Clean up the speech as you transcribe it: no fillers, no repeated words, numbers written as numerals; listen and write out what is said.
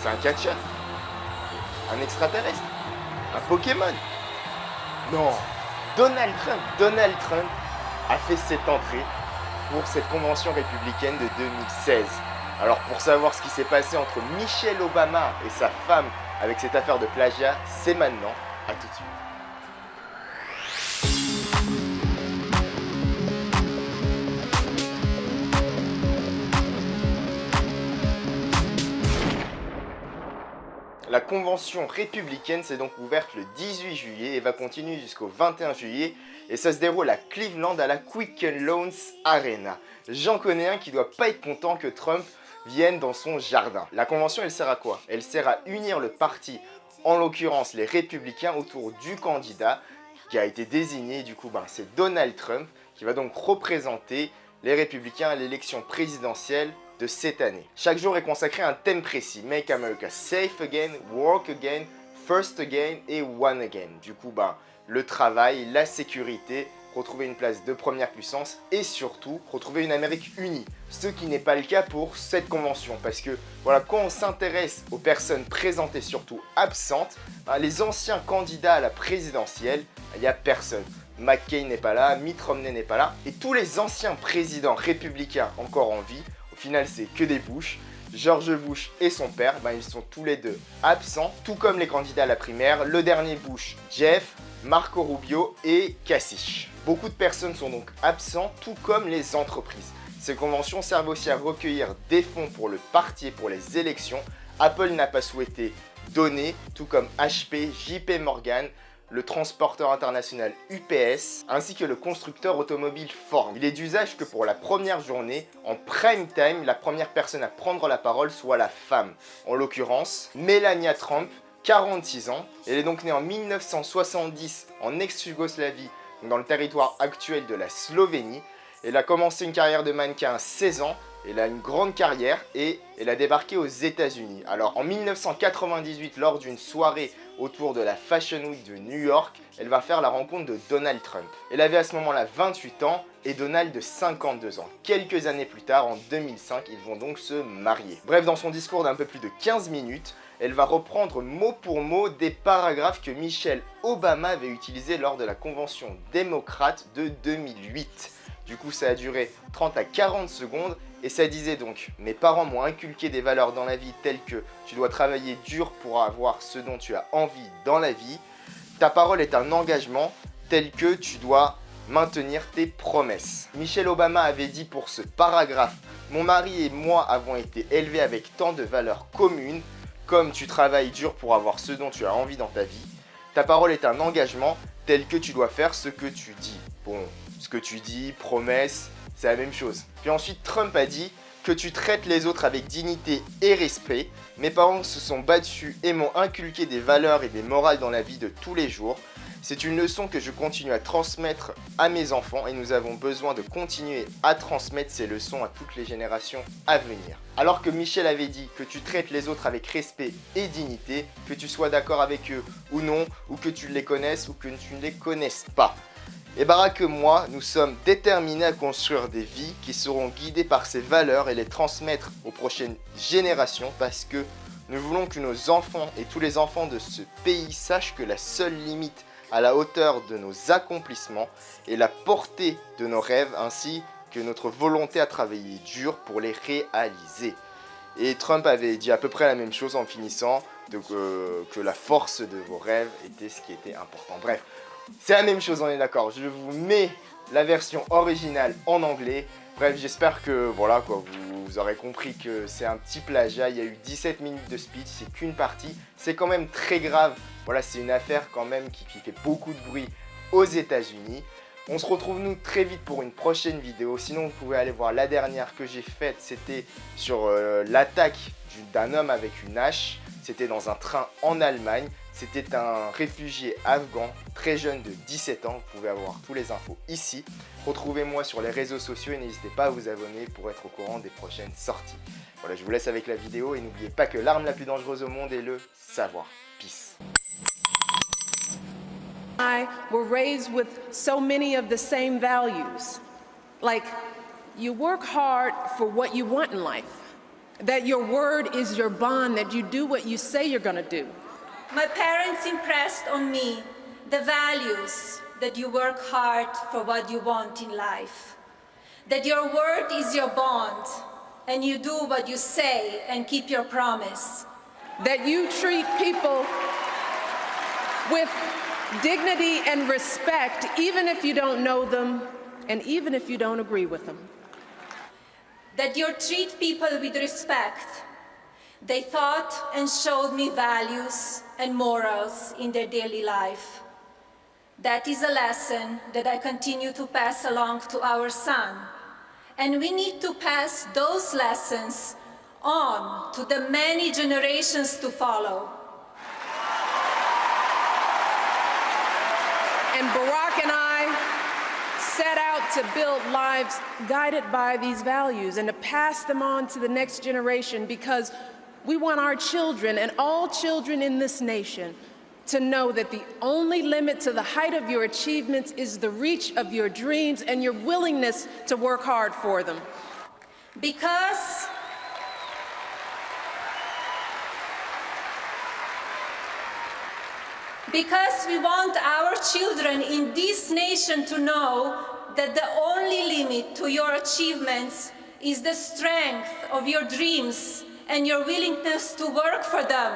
C'est un catcheur? Un extraterrestre? Un Pokémon? Non. Donald Trump a fait cette entrée pour cette convention républicaine de 2016. Alors pour savoir ce qui s'est passé entre Michelle Obama et sa femme avec cette affaire de plagiat, c'est maintenant. À tout de suite. La convention républicaine s'est donc ouverte le 18 juillet et va continuer jusqu'au 21 juillet et ça se déroule à Cleveland à la Quicken Loans Arena. J'en connais un qui doit pas être content que Trump vienne dans son jardin. La convention, elle sert à quoi? Elle sert à unir le parti, en l'occurrence les républicains, autour du candidat qui a été désigné. Du coup, c'est Donald Trump qui va donc représenter les républicains à l'élection présidentielle de cette année. Chaque jour est consacré à un thème précis. Make America Safe Again, Work Again, First Again et One Again. Du coup, le travail, la sécurité, retrouver une place de première puissance et surtout retrouver une Amérique unie. Ce qui n'est pas le cas pour cette convention parce que voilà, quand on s'intéresse aux personnes présentes et surtout absentes, les anciens candidats à la présidentielle, il n'y a personne. McCain n'est pas là, Mitt Romney n'est pas là et tous les anciens présidents républicains encore en vie, au final c'est que des Bush. George Bush et son père, ils sont tous les deux absents, tout comme les candidats à la primaire, le dernier Bush, Jeff, Marco Rubio et Kasich. Beaucoup de personnes sont donc absents, tout comme les entreprises. Ces conventions servent aussi à recueillir des fonds pour le parti et pour les élections. Apple n'a pas souhaité donner, tout comme HP, JP Morgan, le transporteur international UPS, ainsi que le constructeur automobile Ford. Il est d'usage que pour la première journée, en prime time, la première personne à prendre la parole soit la femme. En l'occurrence, Melania Trump, 46 ans. Elle est donc née en 1970 en ex-Yougoslavie, dans le territoire actuel de la Slovénie. Elle a commencé une carrière de mannequin à 16 ans. Elle a une grande carrière et elle a débarqué aux États-Unis. Alors en 1998, lors d'une soirée autour de la Fashion Week de New York, elle va faire la rencontre de Donald Trump. Elle avait à ce moment-là 28 ans et Donald de 52 ans. Quelques années plus tard, en 2005, ils vont donc se marier. Bref, dans son discours d'un peu plus de 15 minutes, elle va reprendre mot pour mot des paragraphes que Michelle Obama avait utilisés lors de la convention démocrate de 2008. Du coup, ça a duré 30 à 40 secondes et ça disait donc « Mes parents m'ont inculqué des valeurs dans la vie telles que tu dois travailler dur pour avoir ce dont tu as envie dans la vie. Ta parole est un engagement tel que tu dois maintenir tes promesses. » Michelle Obama avait dit pour ce paragraphe « Mon mari et moi avons été élevés avec tant de valeurs communes. Comme tu travailles dur pour avoir ce dont tu as envie dans ta vie, ta parole est un engagement tel que tu dois faire ce que tu dis. » Bon, ce que tu dis, promesse, c'est la même chose. Puis ensuite, Trump a dit que tu traites les autres avec dignité et respect. Mes parents se sont battus et m'ont inculqué des valeurs et des morales dans la vie de tous les jours. C'est une leçon que je continue à transmettre à mes enfants et nous avons besoin de continuer à transmettre ces leçons à toutes les générations à venir. Alors que Michelle avait dit que tu traites les autres avec respect et dignité, que tu sois d'accord avec eux ou non, ou que tu les connaisses ou que tu ne les connaisses pas. Et Barack et moi, nous sommes déterminés à construire des vies qui seront guidées par ces valeurs et les transmettre aux prochaines générations parce que nous voulons que nos enfants et tous les enfants de ce pays sachent que la seule limite à la hauteur de nos accomplissements et la portée de nos rêves ainsi que notre volonté à travailler dur pour les réaliser. Et Trump avait dit à peu près la même chose en finissant, que la force de vos rêves était ce qui était important. Bref, c'est la même chose, on est d'accord. Je vous mets la version originale en anglais. Bref, j'espère que voilà quoi, vous aurez compris que c'est un petit plagiat. Il y a eu 17 minutes de speech, c'est qu'une partie. C'est quand même très grave. Voilà, c'est une affaire quand même qui fait beaucoup de bruit aux États-Unis. On se retrouve nous très vite pour une prochaine vidéo. Sinon, vous pouvez aller voir la dernière que j'ai faite. C'était sur l'attaque d'un homme avec une hache. C'était dans un train en Allemagne. C'était un réfugié afghan, très jeune de 17 ans. Vous pouvez avoir tous les infos ici. Retrouvez-moi sur les réseaux sociaux et n'hésitez pas à vous abonner pour être au courant des prochaines sorties. Voilà, je vous laisse avec la vidéo et n'oubliez pas que l'arme la plus dangereuse au monde est le savoir. Peace. I were raised with so many of the same values. Like, you work hard for what you want in life. That your word is your bond, that you do what you say you're going to do. My parents impressed on me the values that you work hard for what you want in life. That your word is your bond, and you do what you say and keep your promise. That you treat people with dignity and respect, even if you don't know them and even if you don't agree with them. That you treat people with respect. They taught and showed me values and morals in their daily life. That is a lesson that I continue to pass along to our son. And we need to pass those lessons on to the many generations to follow. And Barack and I set out to build lives guided by these values and to pass them on to the next generation, because we want our children and all children in this nation to know that the only limit to the height of your achievements is the reach of your dreams and your willingness to work hard for them. Because we want our children in this nation to know that the only limit to your achievements is the strength of your dreams and your willingness to work for them.